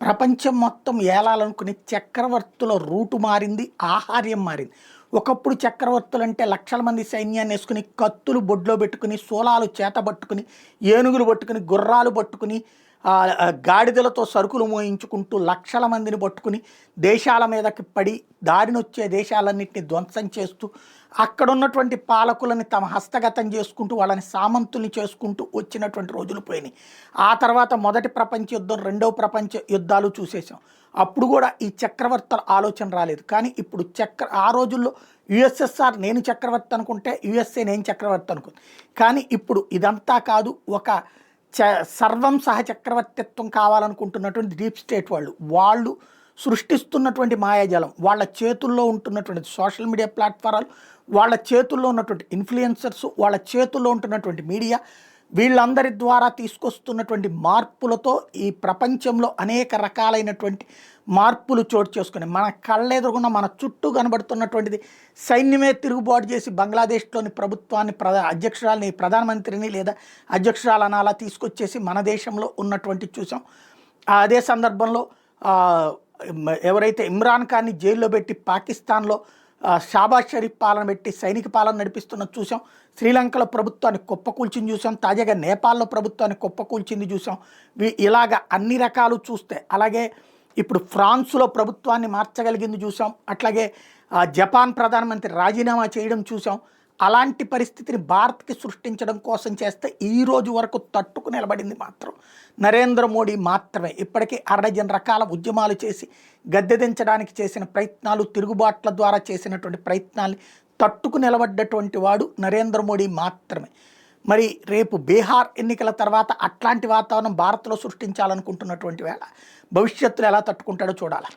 ప్రపంచం మొత్తం ఏలాలనుకుని చక్రవర్తుల రూటు మారింది, ఆహార్యం మారింది. ఒకప్పుడు చక్రవర్తులంటే లక్షల మంది సైన్యాన్ని వేసుకుని, కత్తులు బొడ్లో పెట్టుకుని, శూలాలు చేత పట్టుకుని, ఏనుగులు పట్టుకుని, గుర్రాలు పట్టుకుని, గాడిదలతో సరుకులు మోయించుకుంటూ లక్షల మందిని పట్టుకుని దేశాల మీదకి పడి దారినొచ్చే దేశాలన్నింటినీ ధ్వంసం చేస్తూ అక్కడ ఉన్నటువంటి పాలకులని తమ హస్తగతం చేసుకుంటూ వాళ్ళని సామంతుల్ని చేసుకుంటూ వచ్చినటువంటి రోజులు పోయినాయి. ఆ తర్వాత మొదటి ప్రపంచ యుద్ధం, రెండవ ప్రపంచ యుద్ధాలు చూసేసాం. అప్పుడు కూడా ఈ చక్రవర్తుల ఆలోచన రాలేదు. కానీ ఇప్పుడు ఆ రోజుల్లో యుఎస్ఎస్ఆర్ నేను చక్రవర్తి అనుకుంటే, యుఎస్ఏ నేను చక్రవర్తి అనుకుంది. కానీ ఇప్పుడు ఇదంతా కాదు, ఒక సర్వం సహ చక్రవర్తిత్వం కావాలనుకుంటున్నటువంటి డీప్ స్టేట్ వాళ్ళు సృష్టిస్తున్నటువంటి మాయాజాలం, వాళ్ళ చేతుల్లో ఉంటున్నటువంటి సోషల్ మీడియా ప్లాట్ఫారాలు, వాళ్ళ చేతుల్లో ఉన్నటువంటి ఇన్ఫ్లుయెన్సర్స్, వాళ్ళ చేతుల్లో ఉంటున్నటువంటి మీడియా, వీళ్ళందరి ద్వారా తీసుకొస్తున్నటువంటి మార్పులతో ఈ ప్రపంచంలో అనేక రకాలైనటువంటి మార్పులు చోటు చేసుకుని మన కళ్ళెదురుగున్న మన చుట్టూ కనబడుతున్నటువంటిది సైన్యమే తిరుగుబాటు చేసి బంగ్లాదేశ్లోని ప్రభుత్వాన్ని అధ్యక్షురాలని, ప్రధానమంత్రిని లేదా అధ్యక్షురాలని అలా తీసుకొచ్చేసి మన దేశంలో ఉన్నటువంటి చూసాం. అదే సందర్భంలో ఎవరైతే ఇమ్రాన్ ఖాన్ని జైల్లో పెట్టి పాకిస్తాన్లో షాబాజ్ షరీఫ్ పాలన పెట్టి సైనిక పాలన నడిపిస్తున్నది చూసాం. శ్రీలంకలో ప్రభుత్వాన్ని కుప్పకూల్చింది చూసాం. తాజాగా నేపాల్లో ప్రభుత్వాన్ని కుప్పకూల్చింది చూసాం. ఇలాగ అన్ని రకాలు చూస్తే, అలాగే ఇప్పుడు ఫ్రాన్స్లో ప్రభుత్వాన్ని మార్చగలిగింది చూసాం. అట్లాగే జపాన్ ప్రధానమంత్రి రాజీనామా చేయడం చూసాం. అలాంటి పరిస్థితిని భారత్కి సృష్టించడం కోసం చేస్తే ఈ రోజు వరకు తట్టుకు నిలబడింది మాత్రం నరేంద్ర మోడీ మాత్రమే. ఇప్పటికీ 60 రకాల ఉద్యమాలు చేసి గద్దెదించడానికి చేసిన ప్రయత్నాలు, తిరుగుబాట్ల ద్వారా చేసినటువంటి ప్రయత్నాల్ని తట్టుకు నిలబడ్డటువంటి వాడు నరేంద్ర మోడీ మాత్రమే. మరి రేపు బీహార్ ఎన్నికల తర్వాత అట్లాంటి వాతావరణం భారత్లో సృష్టించాలనుకుంటున్నటువంటి వేళ భవిష్యత్తులో ఎలా తట్టుకుంటాడో చూడాలి.